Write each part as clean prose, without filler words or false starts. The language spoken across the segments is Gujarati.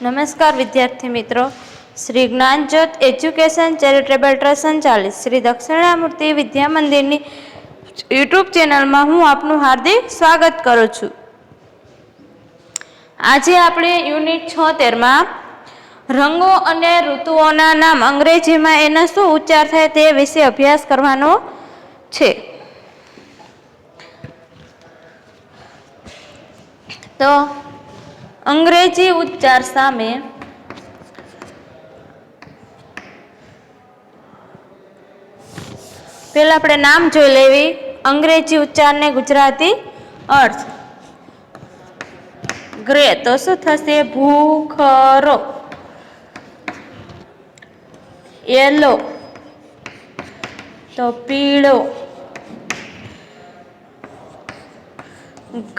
નમસ્કાર વિદ્યાર્થી મિત્રો, Shri Gyanjyot education charitable trust સંચાલિત શ્રી દક્ષિણામૂર્તિ વિદ્યા મંદિરની યુટ્યુબ ચેનલમાં હું આપનું હાર્દિક સ્વાગત કરું છું. આજે આપણે યુનિટ 76માં રંગો અને ઋતુઓના નામ અંગ્રેજીમાં એના શું ઉચ્ચાર થાય તે વિશે અભ્યાસ કરવાનો છે. તો અંગ્રેજી ઉચ્ચાર સામે પહેલા આપણે નામ જોઈ લેવી. અંગ્રેજી ઉચ્ચારને ગુજરાતી અર્થ. ગ્રે તો શું થશે? ભૂખરો. યેલો તો પીળો.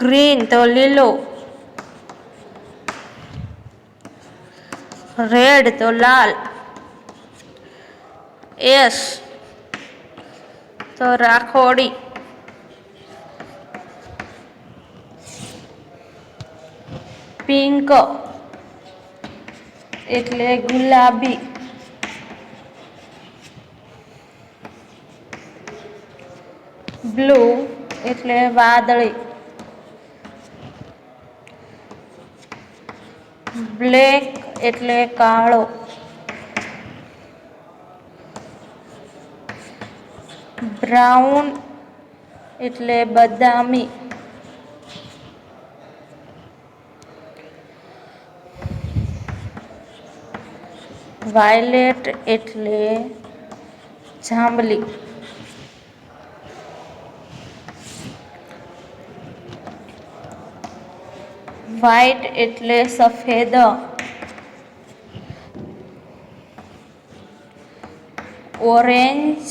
ગ્રીન તો લીલો. રેડ તો લાલ. એશ તો રાખોડી. પિંક એટલે ગુલાબી. બ્લુ એટલે વાદળી. બ્લેક એટલે કાળો. બ્રાઉન એટલે બદામી. વાયલેટ એટલે જાંબલી. વ્હાઈટ એટલે સફેદ. ઓરેન્જ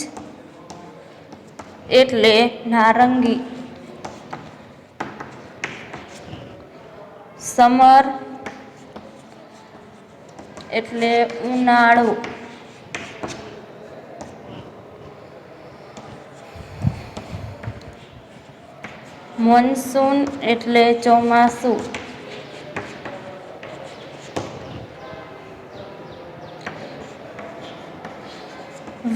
એટલે નારંગી. સમર એટલે ઉનાળો. મોન્સૂન એટલે ચોમાસું.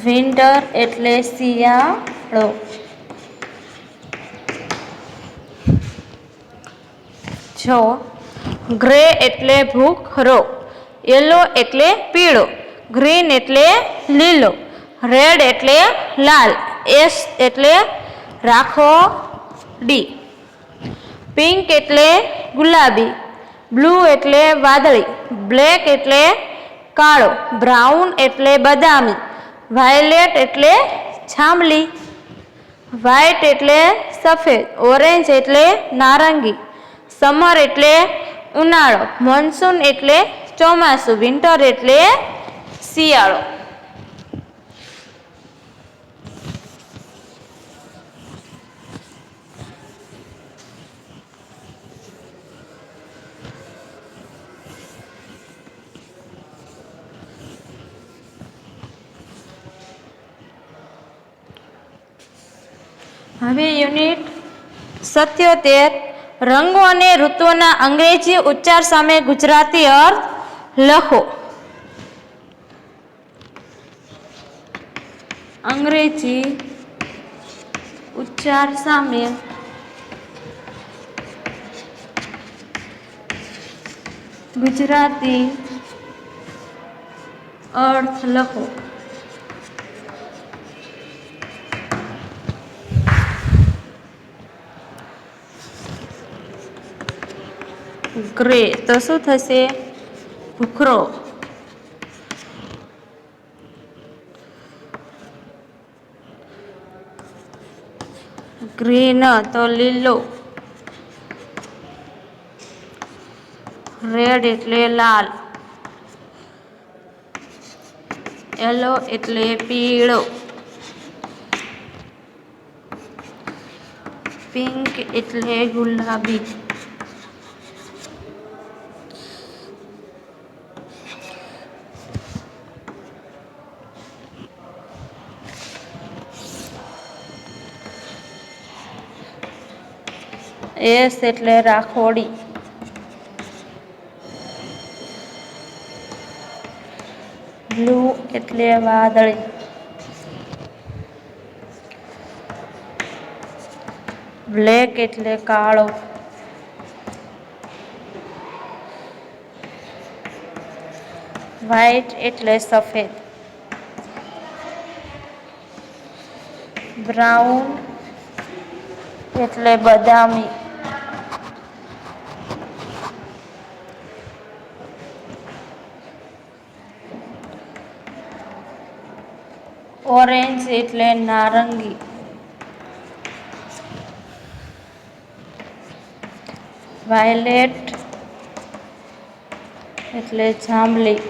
વિન્ટર એટલે શિયાળો. જો ગ્રે એટલે ભૂખરો. યેલો એટલે પીળો. ગ્રીન એટલે લીલો. રેડ એટલે લાલ. એશ એટલે રાખોડી. પિંક એટલે ગુલાબી. બ્લુ એટલે વાદળી. બ્લેક એટલે કાળો. બ્રાઉન એટલે બદામી. વાયલેટ એટલે જાંબલી. વ્હાઈટ એટલે સફેદ. ઓરેન્જ એટલે નારંગી. સમર એટલે ઉનાળો. મોન્સૂન એટલે ચોમાસું. વિન્ટર એટલે શિયાળો. હવે યુનિટ 77 રંગો અને ઋતુઓના અંગ્રેજી ઉચ્ચાર સામે ગુજરાતી અર્થ લખો. અંગ્રેજી ઉચ્ચાર સામે ગુજરાતી અર્થ લખો. ગ્રે તો શું થશે? ભૂખરો. ગ્રીન તો લીલો. રેડ એટલે લાલ. યેલો એટલે પીળો. પિંક એટલે ગુલાબી. એસ એટલે રાખોડી. બ્લુ એટલે વાદળી, બ્લેક એટલે કાળો, વ્હાઈટ એટલે સફેદ, બ્રાઉન એટલે બદામી, ઓરેન્જ એટલે નારંગી, વાયલેટ એટલે જાંબલી,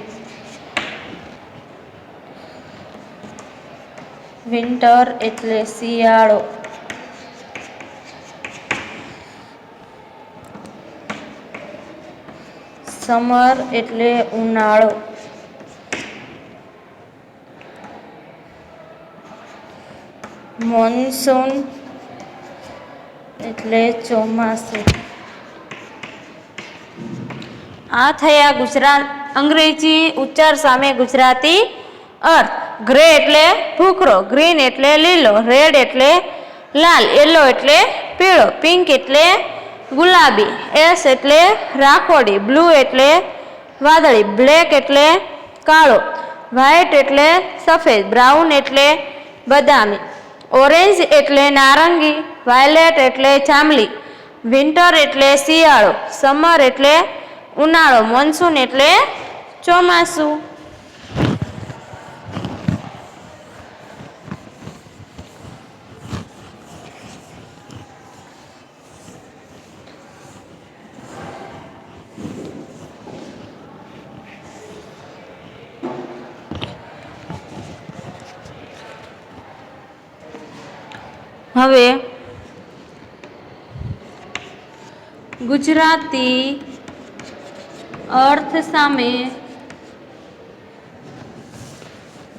વિન્ટર એટલે શિયાળો, સમર એટલે ઉનાળો, મોન્સૂન એટલે ચોમાસું. આ થયા અંગ્રેજી ઉચ્ચાર સામે ગુજરાતી અર્થ. ગ્રે એટલે ભૂખરો, ગ્રીન એટલે લીલો, રેડ એટલે લાલ, યલો એટલે પીળો, પિંક એટલે ગુલાબી, એસ એટલે રાખોડી, બ્લુ એટલે વાદળી, બ્લેક એટલે કાળો, વ્હાઈટ એટલે સફેદ, બ્રાઉન એટલે બદામી, ઓરેન્જ એટલે નારંગી, વાયલેટ એટલે જાંબલી, વિન્ટર એટલે શિયાળો, સમર એટલે ઉનાળો, મોન્સૂન એટલે ચોમાસું. હવે ગુજરાતી અર્થ સામે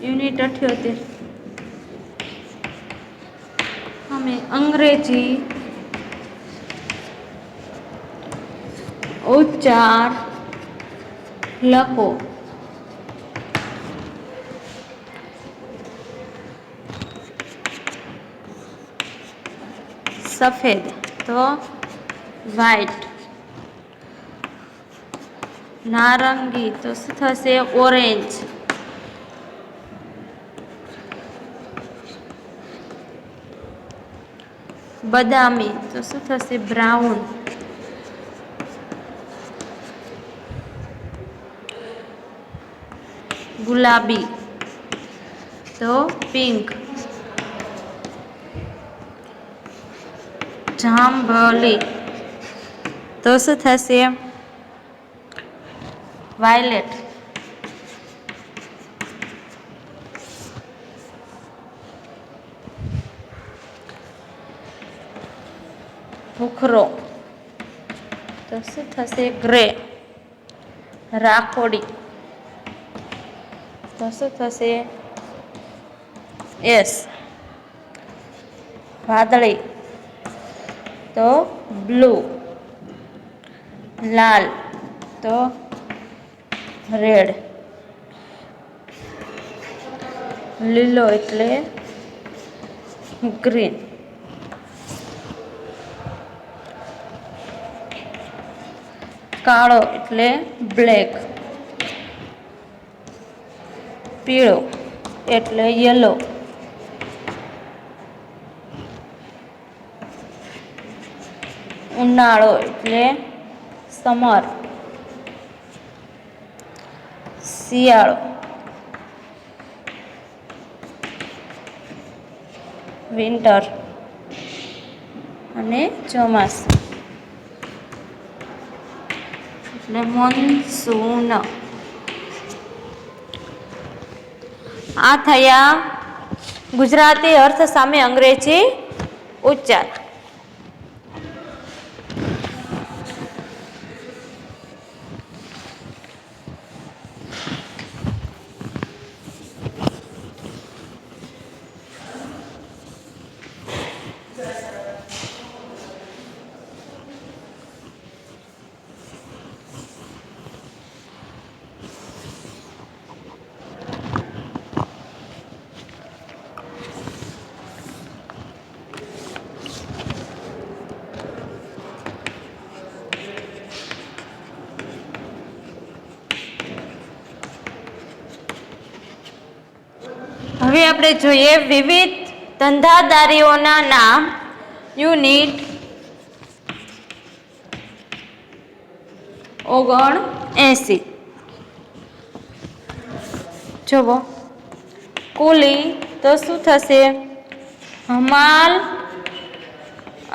યુનિટ 78 અમે અંગ્રેજી ઉચ્ચાર લખો. સફેદ તો વ્હાઈટ, નારંગી તો શું થશે? ઓરેન્જ, બદામી તો શું થશે? બ્રાઉન, ગુલાબી તો પિંક, જાંબલી તો શું થશે? વાયલેટ, ભૂખરો તો શું થશે? ગ્રે, રાખોડી તો શું થશે? એસ, વાદળી તો બ્લુ, લાલ તો રેડ, લીલો એટલે ગ્રીન, કાળો એટલે બ્લેક, પીળો એટલે યલો, ઉનાળો એટલે સમર, શિયાળો, વિન્ટર અને ચોમાસું એટલે મોન્સૂન. આ થયા ગુજરાતી અર્થ સામે અંગ્રેજી ઉચ્ચાર. આપણે જોઈએ વિવિધ ધંધાદારીઓના નામ. યુનિટ 79. જુઓ, કુલી તો શું થશે? હમાલ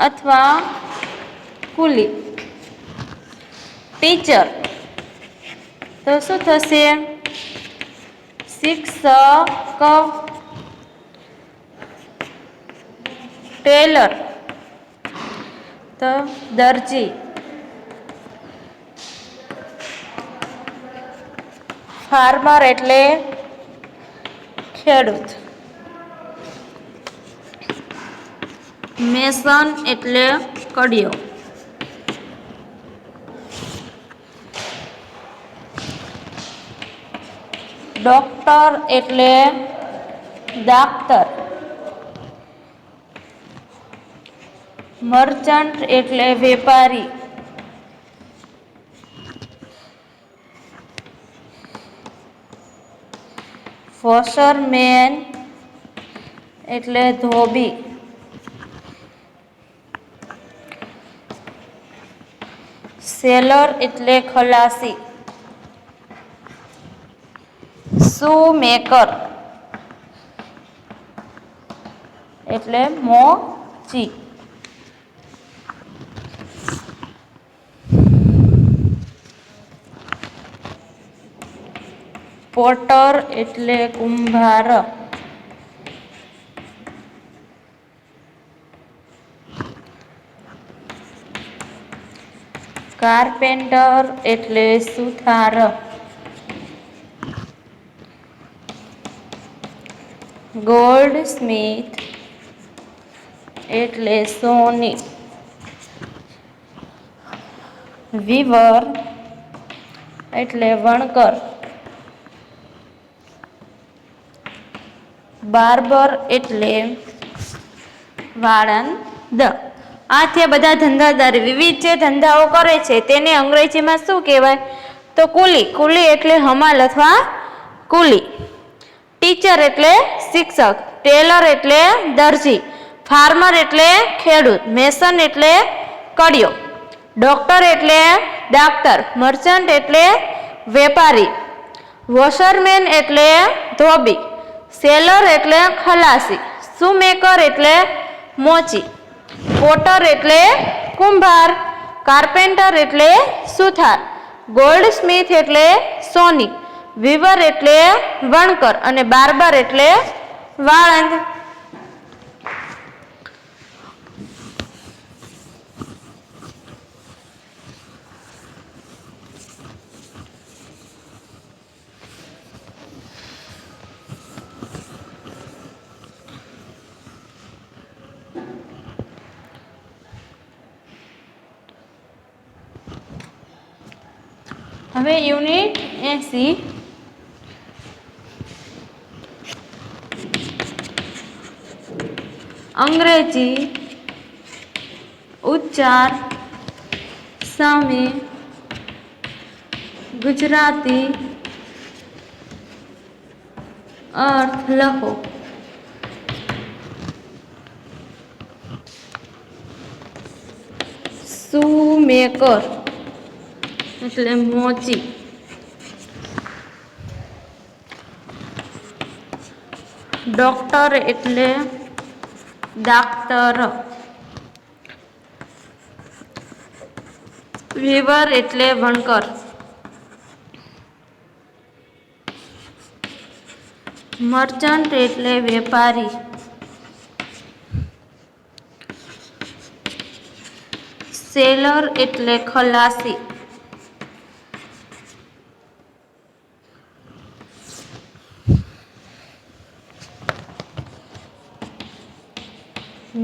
અથવા કુલી. ટીચર તો શું થશે? શિક્ષક. ટેલર તો દરજી. ફાર્મર એટલે ખેડૂત. મેસન એટલે કડિયો. ડોક્ટર એટલે દાક્તર. મર્ચન્ટ એટલે વેપારી. વોશરમેન એટલે ધોબી. સેલર એટલે ખલાસી. શૂમેકર એટલે મોચી. પોટર એટલે કુંભાર. કાર્પેન્ટર એટલે સુથાર. ગોલ્ડ સ્મિથ એટલે સોની. વીવર એટલે વણકર. બાર્બર એટલે વાળંદ. આ થયા બધા ધંધાદારી. વિવિધ જે ધંધાઓ કરે છે તેને અંગ્રેજીમાં શું કહેવાય? તો કુલી. કુલી એટલે હમાલ અથવા કુલી. ટીચર એટલે શિક્ષક. ટેલર એટલે દરજી. ફાર્મર એટલે ખેડૂત. મેસન એટલે કડિયો. ડોક્ટર એટલે દાક્તર. મર્ચન્ટ એટલે વેપારી. વોશરમેન એટલે ધોબી. સેલર એટલે ખલાસી. શૂમેકર એટલે મોચી. પોટર એટલે કુંભાર. કાર્પેન્ટર એટલે સુથાર. ગોલ્ડ સ્મિથ એટલે સોની. વીવર એટલે વણકર અને બાર્બર એટલે વાળંદ. હવે યુનિટ 80. અંગ્રેજી ઉચ્ચાર સામે ગુજરાતી અર્થ લખો. શૂમેકર એટલે મોચી. ડોક્ટર એટલે દાક્તર. વીવર એટલે વણકર. મર્ચન્ટ એટલે વેપારી. સેલર એટલે ખલાસી.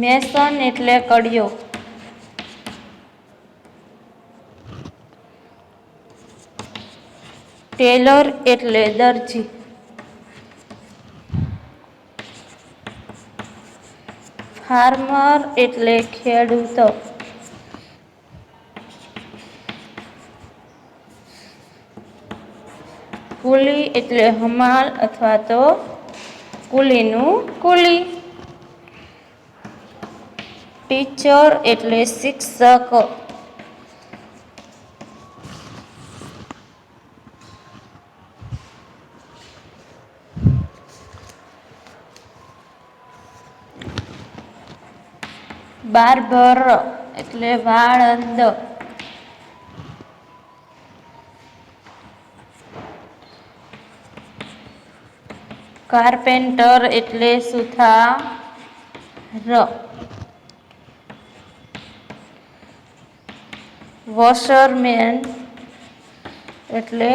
મેસન એટલે કડિયો. ટેલર એટલે દરજી. ફાર્મર એટલે ખેડૂત. કુલી એટલે હમાલ અથવા તો કુલીનું કુલી. ટીચર એટલે શિક્ષક. બાર્બર એટલે વાળંદ. કાર્પેન્ટર એટલે સુથાર. વોશરમેન એટલે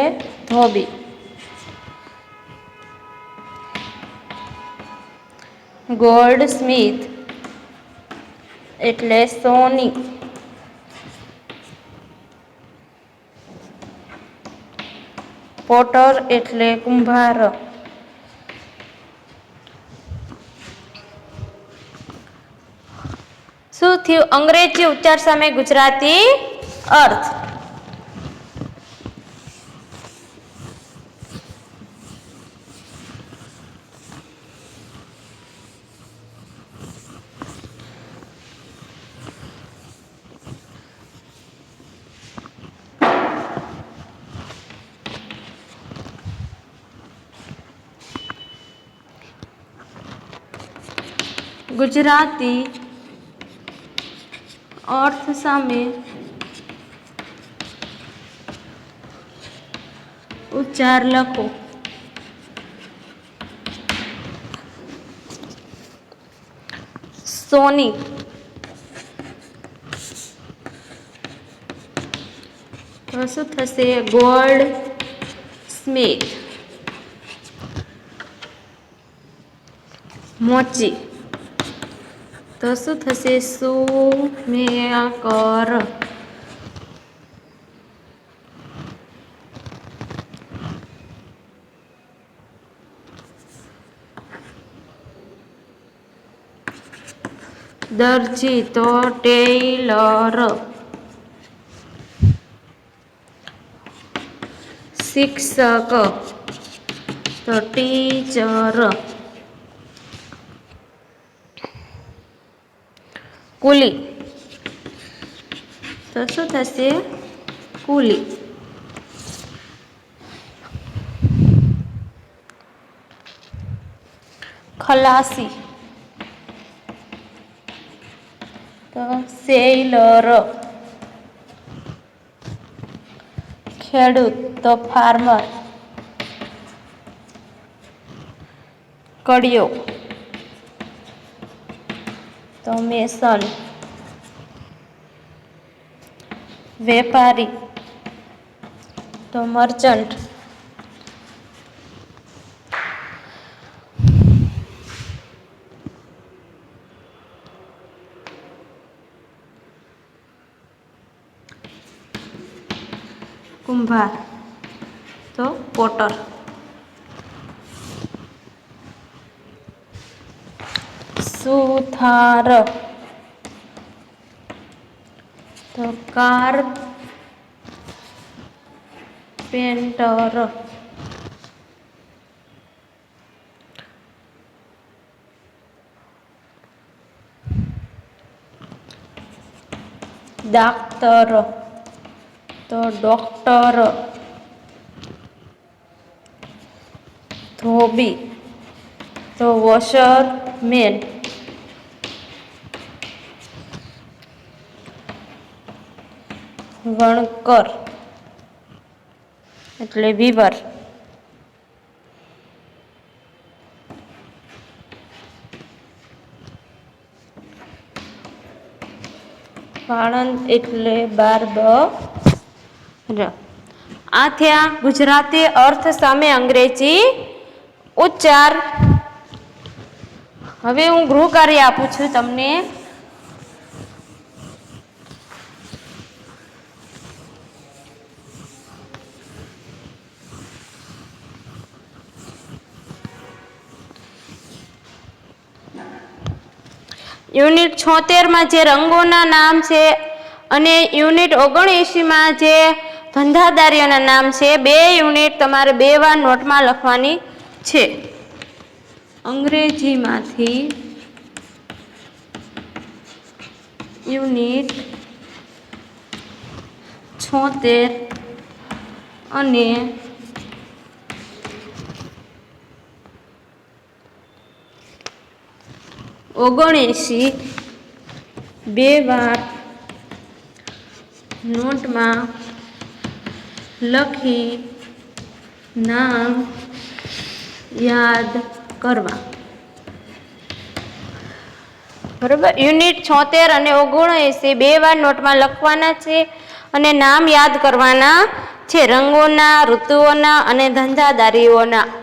ધોબી. ગોલ્ડ સ્મિથ એટલે સોની. પોટર એટલે કુંભાર. શું થયું? અંગ્રેજી ઉચ્ચાર સામે ગુજરાતી અર્થ. ગુજરાતી અર્થ સામે ઉચ્ચાર લખો. સોની, તો શું થશે? Gold Smith. મોચી, તો શું થશે? સુમેકર. દરજી, તો ટેલર. શિક્ષક, તો ટીચર. કુલી, તો શું થશે? કુલી. ખલાસી, તો સેલર. ખેડૂત, તો ફાર્મર. કડિયો, તો મેસન. વેપારી, તો મર્ચન્ટ. કુંભાર, તો પોટર. સુથાર, તો કાર્પેન્ટર. દાક્તર, તો ડોક્ટર. ધોબી, તો વોશરમેન. વણકર એટલે વીવર. વાળંદ એટલે બાર્બર. આ થયા ગુજરાતી અર્થ સામે અંગ્રેજી ઉચ્ચાર. હવે હું ગૃહ કાર્ય આપું છું તમને. યુનિટ 76 જે રંગોના નામ છે અને યુનિટ 79 જે ધંધાદારીઓના નામ છે, બે યુનિટ તમારે 2 વાર નોટમાં લખવાની છે. અંગ્રેજીમાંથી યુનિટ 76 અને 79 બે વાર નોટમાં લખી નામ યાદ કરવા. બરાબર. યુનિટ 76 અને 79 બે વાર નોટમાં લખવાના છે અને નામ યાદ કરવાના છે. રંગોના, ઋતુઓના અને ધંધાદારીઓના.